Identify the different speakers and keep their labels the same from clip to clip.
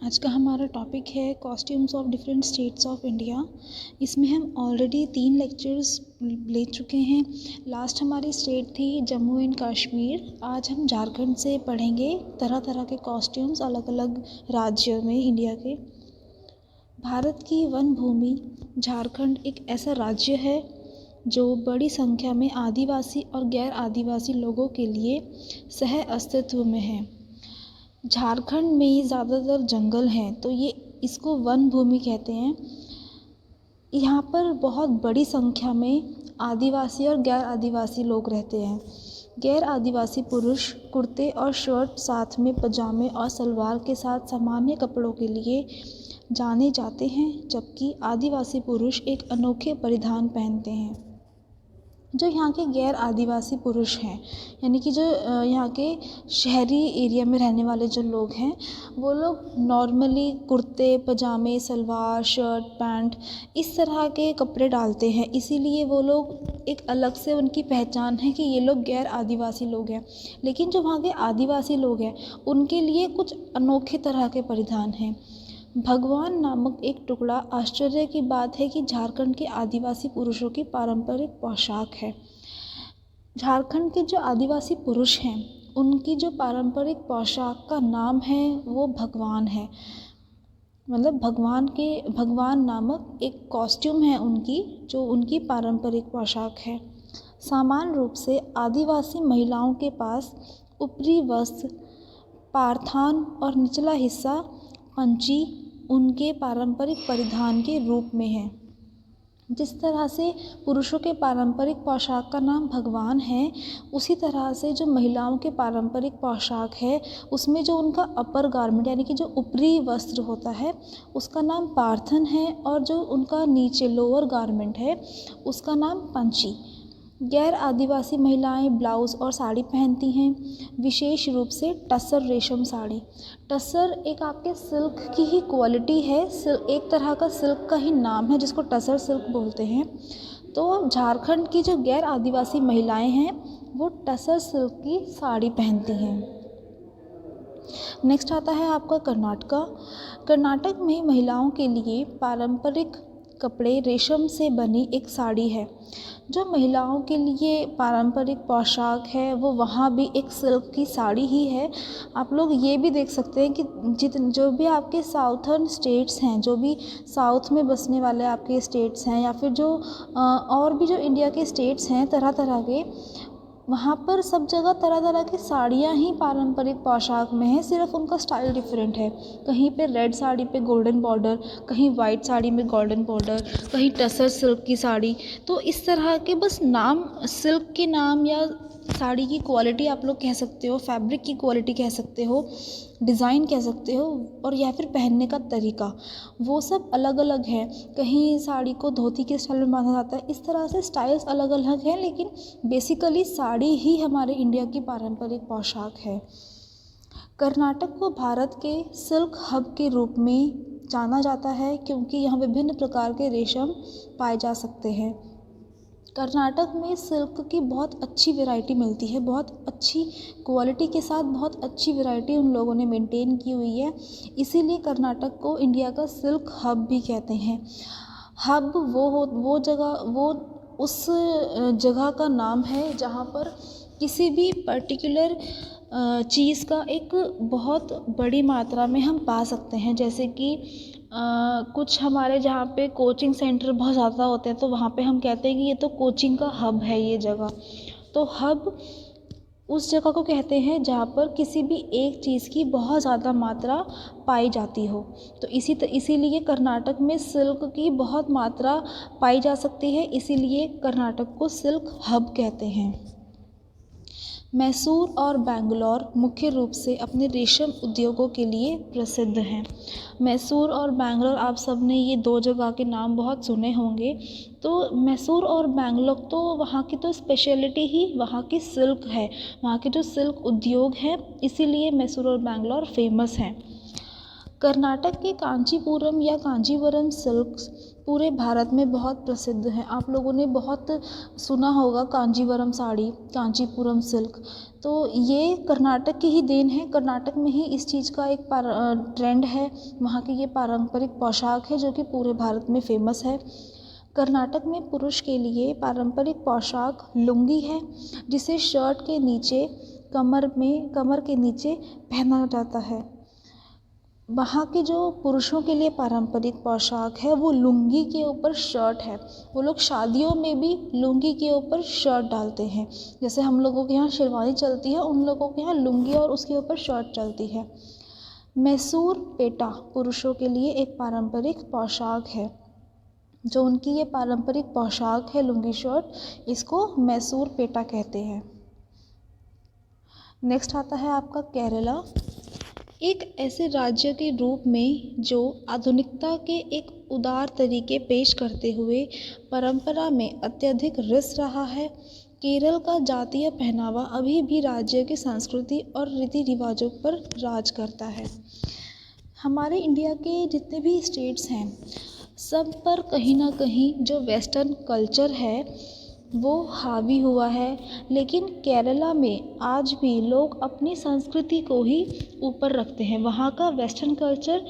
Speaker 1: आज का हमारा टॉपिक है costumes of different states of India. इसमें हम ऑलरेडी 3 लेक्चर्स ले चुके हैं। लास्ट हमारी स्टेट थी जम्मू एंड कश्मीर। आज हम झारखंड से पढ़ेंगे तरह तरह के कॉस्ट्यूम्स अलग अलग राज्यों में इंडिया के। भारत की वन भूमि झारखंड एक ऐसा राज्य है जो बड़ी संख्या में आदिवासी और गैर आदिवासी लोगों के लिए सह अस्तित्व में है। झारखंड में ज़्यादातर जंगल हैं, तो ये इसको वन भूमि कहते हैं। यहाँ पर बहुत बड़ी संख्या में आदिवासी और गैर आदिवासी लोग रहते हैं। गैर आदिवासी पुरुष कुर्ते और शर्ट साथ में पजामे और सलवार के साथ सामान्य कपड़ों के लिए जाने जाते हैं, जबकि आदिवासी पुरुष एक अनोखे परिधान पहनते हैं। जो यहाँ के गैर आदिवासी पुरुष हैं, यानी कि जो यहाँ के शहरी एरिया में रहने वाले जो लोग हैं, वो लोग नॉर्मली कुर्ते पजामे सलवार शर्ट पैंट इस तरह के कपड़े डालते हैं। इसीलिए वो लोग एक अलग से उनकी पहचान है कि ये लोग गैर आदिवासी लोग हैं। लेकिन जो वहाँ के आदिवासी लोग हैं, उनके लिए कुछ अनोखे तरह के परिधान हैं। भगवान नामक एक टुकड़ा आश्चर्य की बात है कि झारखंड के आदिवासी पुरुषों की पारंपरिक पोशाक है। झारखंड के जो आदिवासी पुरुष हैं, उनकी जो पारंपरिक पोशाक का नाम है वो भगवान है। मतलब भगवान नामक एक कॉस्ट्यूम है उनकी, जो उनकी पारंपरिक पोशाक है। सामान्य रूप से आदिवासी महिलाओं के पास ऊपरी वस्त्र पारथान और निचला हिस्सा पंची उनके पारंपरिक परिधान के रूप में है। जिस तरह से पुरुषों के पारंपरिक पोशाक का नाम भगवान है, उसी तरह से जो महिलाओं के पारंपरिक पोशाक है, उसमें जो उनका अपर गारमेंट यानी कि जो ऊपरी वस्त्र होता है, उसका नाम पार्थन है, और जो उनका नीचे लोअर गारमेंट है, उसका नाम पंची। गैर आदिवासी महिलाएं ब्लाउज़ और साड़ी पहनती हैं, विशेष रूप से टसर रेशम साड़ी। टसर एक आपके सिल्क की ही क्वालिटी है, एक तरह का सिल्क का ही नाम है जिसको टसर सिल्क बोलते हैं। तो झारखंड की जो गैर आदिवासी महिलाएं हैं, वो टसर सिल्क की साड़ी पहनती हैं। नेक्स्ट आता है आपका कर्नाटका। कर्नाटक में महिलाओं के लिए पारंपरिक कपड़े रेशम से बनी एक साड़ी है। जो महिलाओं के लिए पारंपरिक पोशाक है, वो वहाँ भी एक सिल्क की साड़ी ही है। आप लोग ये भी देख सकते हैं कि जो भी आपके साउथर्न स्टेट्स हैं, जो भी साउथ में बसने वाले आपके स्टेट्स हैं, या फिर जो और भी जो इंडिया के स्टेट्स हैं तरह तरह के, वहाँ पर सब जगह तरह तरह की साड़ियाँ ही पारंपरिक पोशाक में हैं, सिर्फ उनका स्टाइल डिफरेंट है। कहीं पे रेड साड़ी पे गोल्डन बॉर्डर, कहीं वाइट साड़ी में गोल्डन बॉर्डर, कहीं टसर सिल्क की साड़ी। तो इस तरह के बस नाम, सिल्क के नाम या साड़ी की क्वालिटी आप लोग कह सकते हो, फैब्रिक की क्वालिटी कह सकते हो, डिज़ाइन कह सकते हो, और या फिर पहनने का तरीका, वो सब अलग अलग है। कहीं साड़ी को धोती के स्टाइल में बांधा जाता है। इस तरह से स्टाइल्स अलग अलग हैं, लेकिन बेसिकली साड़ी ही हमारे इंडिया की पारंपरिक पोशाक है। कर्नाटक को भारत के सिल्क हब के रूप में जाना जाता है, क्योंकि यहाँ विभिन्न प्रकार के रेशम पाए जा सकते हैं। कर्नाटक में सिल्क की बहुत अच्छी वैरायटी मिलती है, बहुत अच्छी क्वालिटी के साथ बहुत अच्छी वैरायटी उन लोगों ने मेंटेन की हुई है। इसीलिए कर्नाटक को इंडिया का सिल्क हब भी कहते हैं। हब वो जगह, वो उस जगह का नाम है जहाँ पर किसी भी पर्टिकुलर चीज़ का एक बहुत बड़ी मात्रा में हम पा सकते हैं। जैसे कि कुछ हमारे जहाँ पे कोचिंग सेंटर बहुत ज़्यादा होते हैं, तो वहाँ पे हम कहते हैं कि ये तो कोचिंग का हब है ये जगह। तो हब उस जगह को कहते हैं जहाँ पर किसी भी एक चीज़ की बहुत ज़्यादा मात्रा पाई जाती हो। तो इसीलिए कर्नाटक में सिल्क की बहुत मात्रा पाई जा सकती है, इसीलिए कर्नाटक को सिल्क हब कहते हैं। मैसूर और बेंगलोर मुख्य रूप से अपने रेशम उद्योगों के लिए प्रसिद्ध हैं। मैसूर और बेंगलोर, आप सब ने ये 2 जगह के नाम बहुत सुने होंगे। तो मैसूर और बेंगलोर, तो वहाँ की तो स्पेशलिटी ही वहाँ की सिल्क है, वहाँ के जो सिल्क उद्योग हैं, इसीलिए मैसूर और बेंगलोर फेमस हैं। कर्नाटक के कांचीपुरम या कांजीवरम सिल्क पूरे भारत में बहुत प्रसिद्ध हैं। आप लोगों ने बहुत सुना होगा कांजीवरम साड़ी, कांचीपुरम सिल्क। तो ये कर्नाटक की ही देन है। कर्नाटक में ही इस चीज़ का एक ट्रेंड है। वहाँ की ये पारंपरिक पोशाक है जो कि पूरे भारत में फेमस है। कर्नाटक में पुरुष के लिए पारंपरिक पोशाक लुंगी है, जिसे शर्ट के नीचे कमर के नीचे पहना जाता है। वहाँ के जो पुरुषों के लिए पारंपरिक पोशाक है वो लुंगी के ऊपर शर्ट है। वो लोग शादियों में भी लुंगी के ऊपर शर्ट डालते हैं। जैसे हम लोगों के यहाँ शेरवानी चलती है, उन लोगों के यहाँ लुंगी और उसके ऊपर शर्ट चलती है। मैसूर पेटा पुरुषों के लिए एक पारंपरिक पोशाक है। जो उनकी ये पारंपरिक पोशाक है लुंगी शर्ट, इसको मैसूर पेटा कहते हैं। नेक्स्ट आता है आपका केरला। एक ऐसे राज्य के रूप में जो आधुनिकता के एक उदार तरीके पेश करते हुए परंपरा में अत्यधिक रिस रहा है, केरल का जातीय पहनावा अभी भी राज्य की संस्कृति और रीति रिवाजों पर राज करता है। हमारे इंडिया के जितने भी स्टेट्स हैं, सब पर कहीं ना कहीं जो वेस्टर्न कल्चर है वो हावी हुआ है, लेकिन केरला में आज भी लोग अपनी संस्कृति को ही ऊपर रखते हैं। वहाँ का वेस्टर्न कल्चर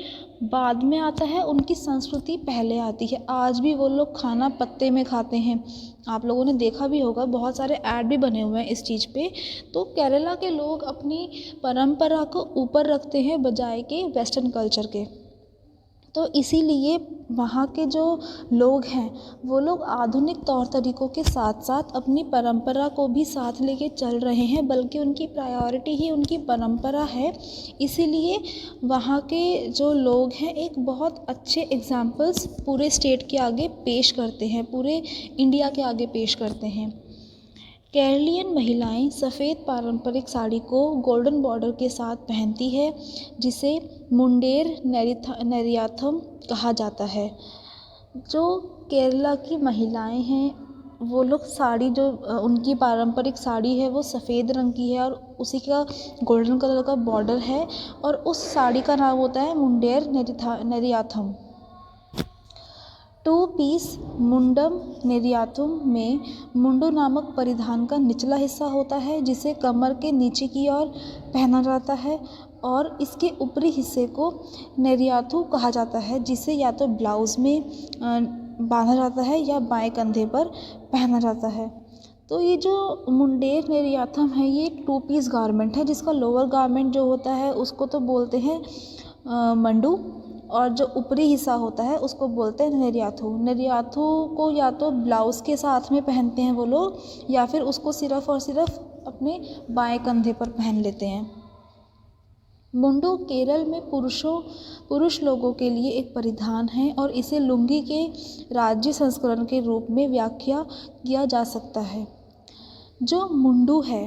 Speaker 1: बाद में आता है, उनकी संस्कृति पहले आती है। आज भी वो लोग खाना पत्ते में खाते हैं। आप लोगों ने देखा भी होगा, बहुत सारे ऐड भी बने हुए हैं इस चीज़ पे। तो केरला के लोग अपनी परंपरा को ऊपर रखते हैं बजाय के वेस्टर्न कल्चर के। तो इसीलिए वहाँ के जो लोग हैं वो लोग आधुनिक तौर तरीक़ों के साथ साथ अपनी परंपरा को भी साथ लेके चल रहे हैं, बल्कि उनकी प्रायोरिटी ही उनकी परंपरा है। इसीलिए वहाँ के जो लोग हैं एक बहुत अच्छे एग्जाम्पल्स पूरे स्टेट के आगे पेश करते हैं, पूरे इंडिया के आगे पेश करते हैं। केरलियन महिलाएं सफ़ेद पारंपरिक साड़ी को गोल्डन बॉर्डर के साथ पहनती है, जिसे मुंडेर नेरियाथम कहा जाता है। जो केरला की महिलाएं हैं वो लोग साड़ी, जो उनकी पारंपरिक साड़ी है वो सफ़ेद रंग की है और उसी का गोल्डन कलर का बॉर्डर है, और उस साड़ी का नाम होता है मुंडेर नेरियाथम। 2 पीस मुंडम नेरियाथुम में मुंडू नामक परिधान का निचला हिस्सा होता है, जिसे कमर के नीचे की ओर पहना जाता है, और इसके ऊपरी हिस्से को नेरियाथु कहा जाता है, जिसे या तो ब्लाउज़ में बांधा जाता है या बाएं कंधे पर पहना जाता है। तो ये जो मुंडेर नेरियाथम है ये एक 2 पीस गारमेंट है, जिसका लोअर गारमेंट जो होता है उसको तो बोलते हैं मंडू, और जो ऊपरी हिस्सा होता है उसको बोलते हैं नेरियाथु। नेरियाथु को या तो ब्लाउज़ के साथ में पहनते हैं वो लोग, या फिर उसको सिर्फ़ और सिर्फ अपने बाएं कंधे पर पहन लेते हैं। मुंडू केरल में पुरुष लोगों के लिए एक परिधान है, और इसे लुंगी के राज्य संस्करण के रूप में व्याख्या किया जा सकता है। जो मुंडू है,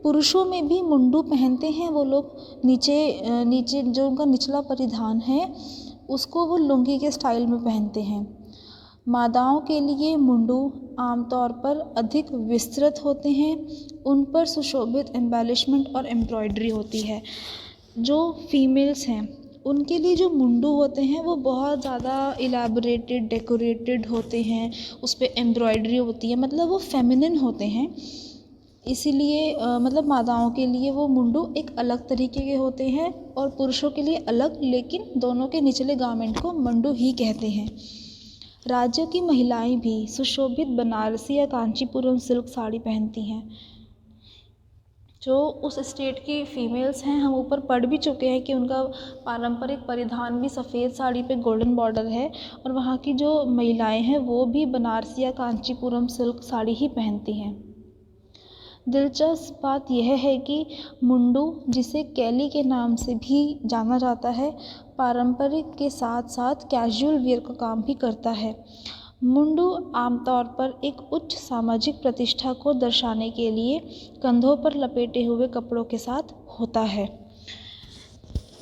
Speaker 1: पुरुषों में भी मुंडू पहनते हैं वो लोग। नीचे जो उनका निचला परिधान है उसको वो लुंगी के स्टाइल में पहनते हैं। मादाओं के लिए मुंडू आमतौर पर अधिक विस्तृत होते हैं, उन पर सुशोभित एम्बेलिशमेंट और एम्ब्रॉयडरी होती है। जो फीमेल्स हैं उनके लिए जो मुंडू होते हैं वो बहुत ज़्यादा इलैबोरेटेड, डेकोरेटेड होते हैं, उस पर एम्ब्रॉयडरी होती है, मतलब वो फेमिनिन होते हैं। इसीलिए मतलब मादाओं के लिए वो मुंडू एक अलग तरीके के होते हैं और पुरुषों के लिए अलग, लेकिन दोनों के निचले गारमेंट को मुंडू ही कहते हैं। राज्य की महिलाएं भी सुशोभित बनारसी या कांचीपुरम सिल्क साड़ी पहनती हैं। जो उस स्टेट की फीमेल्स हैं, हम ऊपर पढ़ भी चुके हैं कि उनका पारंपरिक परिधान भी सफ़ेद साड़ी पे गोल्डन बॉर्डर है, और वहाँ की जो महिलाएं हैं वो भी बनारसी या कांचीपुरम सिल्क साड़ी ही पहनती हैं। दिलचस्प बात यह है कि मुंडू, जिसे कैली के नाम से भी जाना जाता है, पारंपरिक के साथ साथ कैजुअल वियर का काम भी करता है। मुंडू आमतौर पर एक उच्च सामाजिक प्रतिष्ठा को दर्शाने के लिए कंधों पर लपेटे हुए कपड़ों के साथ होता है।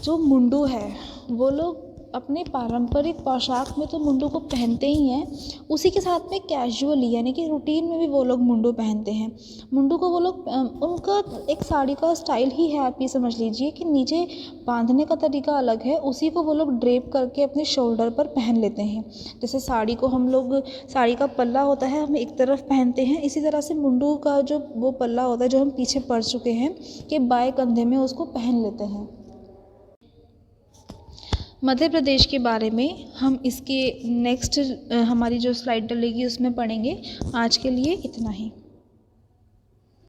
Speaker 1: जो मुंडू है वो लोग अपने पारंपरिक पोशाक में तो मुंडू को पहनते ही हैं, उसी के साथ में कैजुअली यानी कि रूटीन में भी वो लोग मुंडू पहनते हैं। मुंडू को वो लोग उनका एक साड़ी का स्टाइल ही है, आप ये समझ लीजिए कि नीचे बांधने का तरीका अलग है, उसी को वो लोग ड्रेप करके अपने शोल्डर पर पहन लेते हैं। जैसे साड़ी को हम लोग, साड़ी का पल्ला होता है हम एक तरफ पहनते हैं, इसी तरह से मुंडू का जो वो पल्ला होता है जो हम पीछे पड़ चुके हैं कि बाएं कंधे में उसको पहन लेते हैं। मध्य प्रदेश के बारे में हम इसके नेक्स्ट हमारी जो स्लाइड डलेगी उसमें पढ़ेंगे। आज के लिए इतना ही।